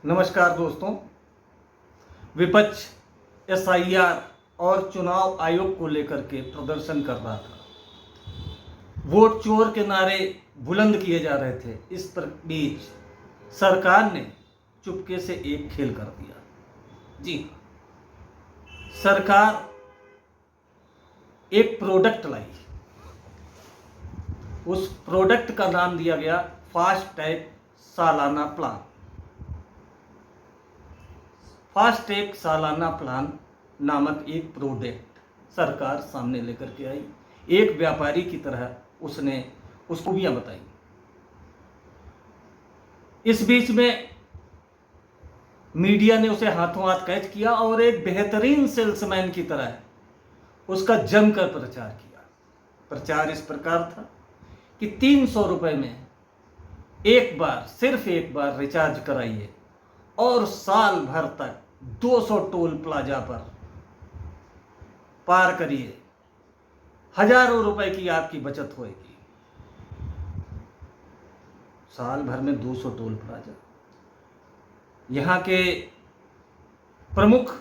नमस्कार दोस्तों। विपक्ष एसआईआर और चुनाव आयोग को लेकर के प्रदर्शन कर रहा था। वोट चोर के नारे बुलंद किए जा रहे थे। इस बीच सरकार ने चुपके से एक खेल कर दिया। जी, सरकार एक प्रोडक्ट लाई। उस प्रोडक्ट का नाम दिया गया फास्ट टैग सालाना प्लान। फास्ट टैग सालाना प्लान नामक एक प्रोडक्ट सरकार सामने लेकर के आई। एक व्यापारी की तरह उसने उसको भी बताई। इस बीच में मीडिया ने उसे हाथों हाथ कैच किया और एक बेहतरीन सेल्समैन की तरह उसका जमकर प्रचार किया। प्रचार इस प्रकार था कि 300 रुपये में एक बार, सिर्फ एक बार रिचार्ज कराइए और साल भर तक 200 टोल प्लाजा पर पार करिए, हजारों रुपए की आपकी बचत होगी। साल भर में 200 टोल प्लाजा। यहाँ के प्रमुख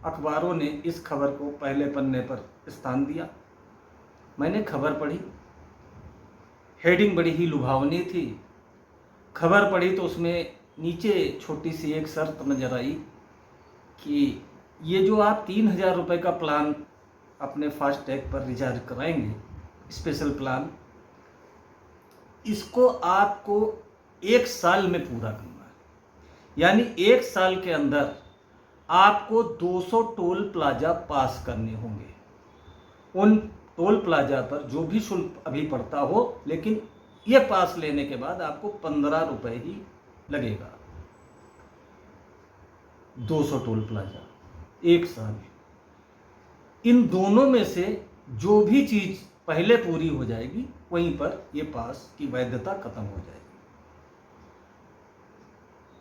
अखबारों ने इस खबर को पहले पन्ने पर स्थान दिया। मैंने खबर पढ़ी, हेडिंग बड़ी ही लुभावनी थी। खबर पढ़ी तो उसमें नीचे छोटी सी एक शर्त नजर आई कि ये जो आप 3000 रुपये का प्लान अपने फास्ट टैग पर रिचार्ज कराएंगे, स्पेशल प्लान, इसको आपको 1 साल में पूरा करना है। यानी 1 साल के अंदर आपको 200 टोल प्लाजा पास करने होंगे। उन टोल प्लाजा पर जो भी शुल्क अभी पड़ता हो, लेकिन ये पास लेने के बाद आपको 15 रुपये ही लगेगा। 200 टोल प्लाजा 1 साल। इन दोनों में से जो भी चीज पहले पूरी हो जाएगी, वहीं पर ये पास की वैधता खत्म हो जाएगी।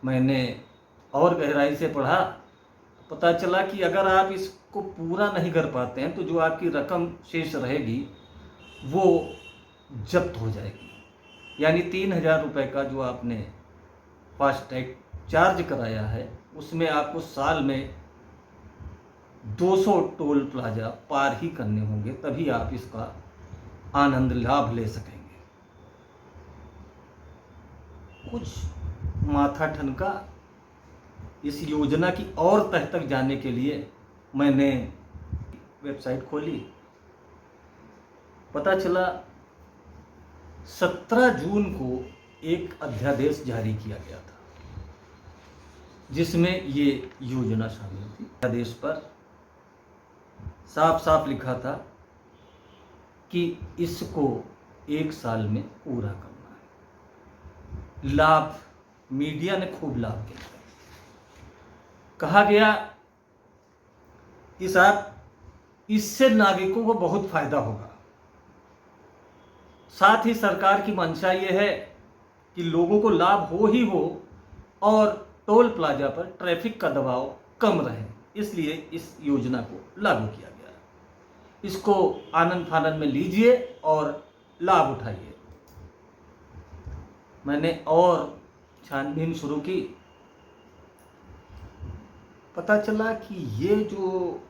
मैंने और गहराई से पढ़ा, पता चला कि अगर आप इसको पूरा नहीं कर पाते हैं तो जो आपकी रकम शेष रहेगी वो जब्त हो जाएगी। यानी 3000 रुपये का जो आपने फास्ट टैग चार्ज कराया है, उसमें आपको साल में 200 टोल प्लाजा पार ही करने होंगे, तभी आप इसका आनंद लाभ ले सकेंगे। कुछ माथा ठनका। इस योजना की और तह तक जाने के लिए मैंने वेबसाइट खोली। पता चला 17 जून को एक अध्यादेश जारी किया गया था जिसमें ये योजना शामिल थी। अध्यादेश पर साफ साफ लिखा था कि इसको 1 साल में पूरा करना है। लाभ, मीडिया ने खूब लाभ किया। कहा गया इससे नागरिकों को बहुत फायदा होगा। साथ ही सरकार की मंशा ये है कि लोगों को लाभ हो ही हो और टोल प्लाजा पर ट्रैफिक का दबाव कम रहे, इसलिए इस योजना को लागू किया गया। इसको आनंद फानंद में लीजिए और लाभ उठाइए। मैंने और छानबीन शुरू की। पता चला कि ये जो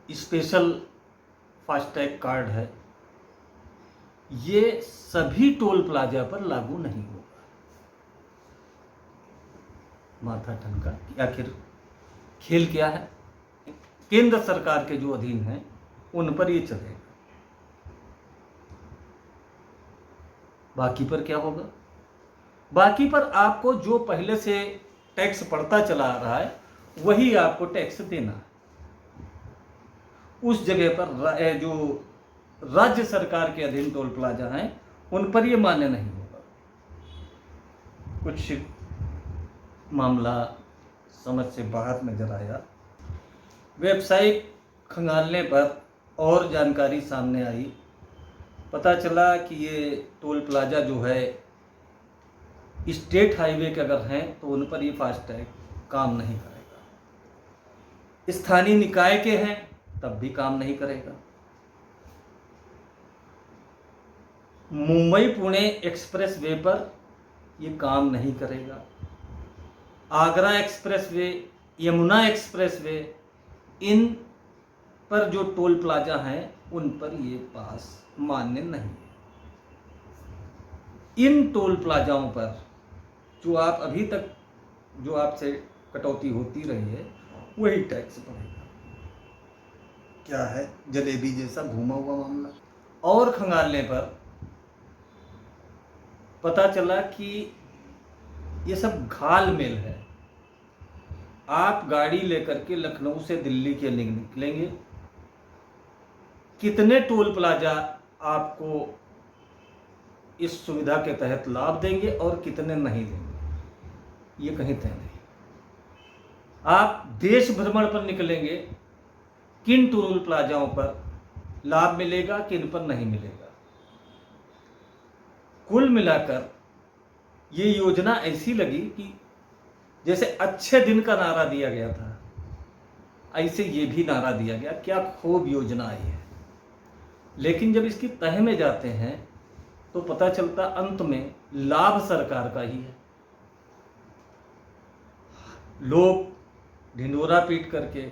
स्पेशल फास्टैग कार्ड है, ये सभी टोल प्लाजा पर लागू नहीं होगा। माथा ठनका कि आखिर खेल क्या है। केंद्र सरकार के जो अधीन हैं उन पर ये चलेगा, बाकी पर क्या होगा? बाकी पर आपको जो पहले से टैक्स पड़ता चला आ रहा है वही आपको टैक्स देना है। उस जगह पर जो राज्य सरकार के अधीन टोल प्लाजा हैं उन पर यह मान्य नहीं होगा। कुछ मामला समझ से बाहर नजर आया। वेबसाइट खंगालने पर और जानकारी सामने आई। पता चला कि ये टोल प्लाजा जो है स्टेट हाईवे के अगर हैं तो उन पर ये फास्टैग काम नहीं करेगा। स्थानीय निकाय के हैं तब भी काम नहीं करेगा। मुंबई पुणे एक्सप्रेस वे पर ये काम नहीं करेगा। आगरा एक्सप्रेसवे, यमुना एक्सप्रेसवे, इन पर जो टोल प्लाजा हैं उन पर ये पास मान्य नहीं है। इन टोल प्लाजाओं पर जो आप अभी तक जो आपसे कटौती होती रही है वही टैक्स पड़ेगा। क्या है, जलेबी जैसा घूमा हुआ मामला। और खंगालने पर पता चला कि ये सब घाल मेल है। आप गाड़ी लेकर के लखनऊ से दिल्ली के लिए निकलेंगे, कितने टोल प्लाजा आपको इस सुविधा के तहत लाभ देंगे और कितने नहीं देंगे, ये कहीं तय नहीं। आप देश भ्रमण पर निकलेंगे, किन टोल प्लाजाओं पर लाभ मिलेगा, किन पर नहीं मिलेगा। कुल मिलाकर ये योजना ऐसी लगी कि जैसे अच्छे दिन का नारा दिया गया था, ऐसे ये भी नारा दिया गया, क्या खूब योजना आई है। लेकिन जब इसकी तह में जाते हैं तो पता चलता अंत में लाभ सरकार का ही है। लोग ढिंढोरा पीट करके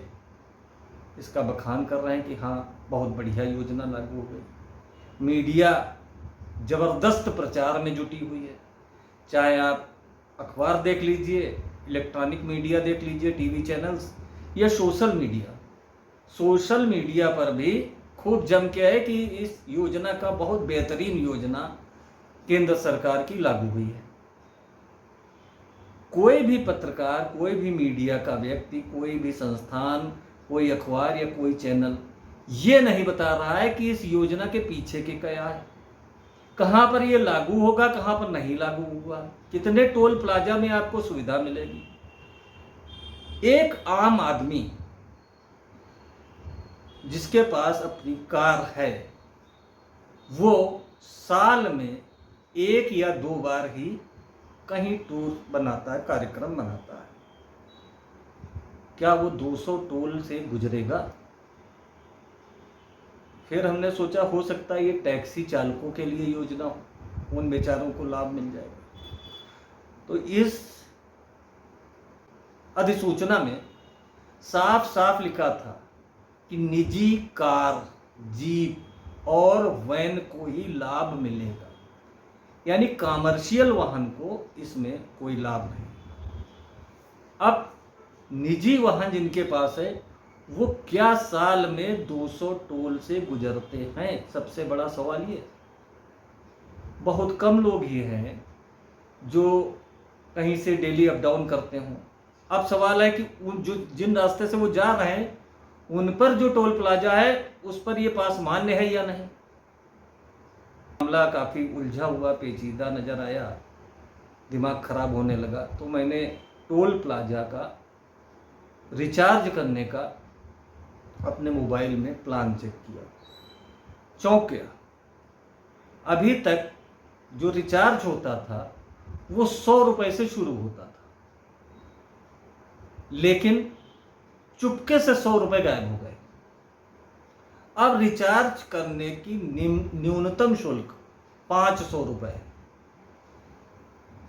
इसका बखान कर रहे हैं कि हाँ बहुत बढ़िया योजना लागू हो गई। मीडिया जबरदस्त प्रचार में जुटी हुई है, चाहे आप अखबार देख लीजिए, इलेक्ट्रॉनिक मीडिया देख लीजिए, टीवी चैनल्स या सोशल मीडिया। सोशल मीडिया पर भी खूब जम के है कि इस योजना का बहुत बेहतरीन योजना केंद्र सरकार की लागू हुई है। कोई भी पत्रकार, कोई भी मीडिया का व्यक्ति, कोई भी संस्थान, कोई अखबार या कोई चैनल ये नहीं बता रहा है कि इस योजना के पीछे के क्या है, कहाँ पर ये लागू होगा, कहाँ पर नहीं लागू होगा, कितने टोल प्लाजा में आपको सुविधा मिलेगी। एक आम आदमी जिसके पास अपनी कार है वो साल में 1 या 2 बार ही कहीं टूर बनाता है, कार्यक्रम बनाता है। क्या वो 200 टोल से गुजरेगा? फिर हमने सोचा हो सकता है ये टैक्सी चालकों के लिए योजना हो, उन बेचारों को लाभ मिल जाएगा। तो इस अधिसूचना में साफ साफ लिखा था कि निजी कार, जीप और वैन को ही लाभ मिलेगा, यानी कमर्शियल वाहन को इसमें कोई लाभ नहीं। अब निजी वाहन जिनके पास है वो क्या साल में 200 टोल से गुजरते हैं? सबसे बड़ा सवाल ये। बहुत कम लोग ही हैं जो कहीं से डेली अप डाउन करते हों। अब सवाल है कि उन जो जिन रास्ते से वो जा रहे हैं उन पर जो टोल प्लाजा है उस पर ये पास मान्य है या नहीं। मामला काफ़ी उलझा हुआ, पेचीदा नज़र आया, दिमाग खराब होने लगा। तो मैंने टोल प्लाजा का रिचार्ज करने का अपने मोबाइल में प्लान चेक किया, चौंक गया। अभी तक जो रिचार्ज होता था वो 100 रुपये से शुरू होता था, लेकिन चुपके से 100 रुपये गायब हो गए। अब रिचार्ज करने की न्यूनतम शुल्क 500 रुपये,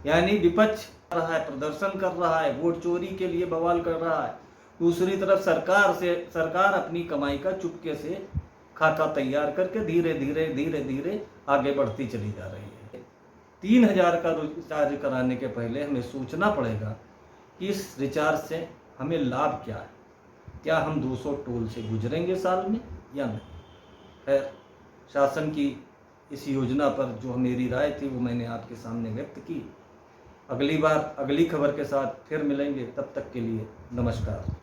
यानी विपक्ष कर रहा है, प्रदर्शन कर रहा है, वोट चोरी के लिए बवाल कर रहा है। दूसरी तरफ सरकार अपनी कमाई का चुपके से खाता तैयार करके धीरे धीरे धीरे धीरे आगे बढ़ती चली जा रही है। 3000 का रिचार्ज कराने के पहले हमें सोचना पड़ेगा कि इस रिचार्ज से हमें लाभ क्या है, क्या हम 200 टोल से गुजरेंगे साल में या नहीं। खैर, शासन की इस योजना पर जो मेरी राय थी वो मैंने आपके सामने व्यक्त की। अगली बार अगली खबर के साथ फिर मिलेंगे, तब तक के लिए नमस्कार।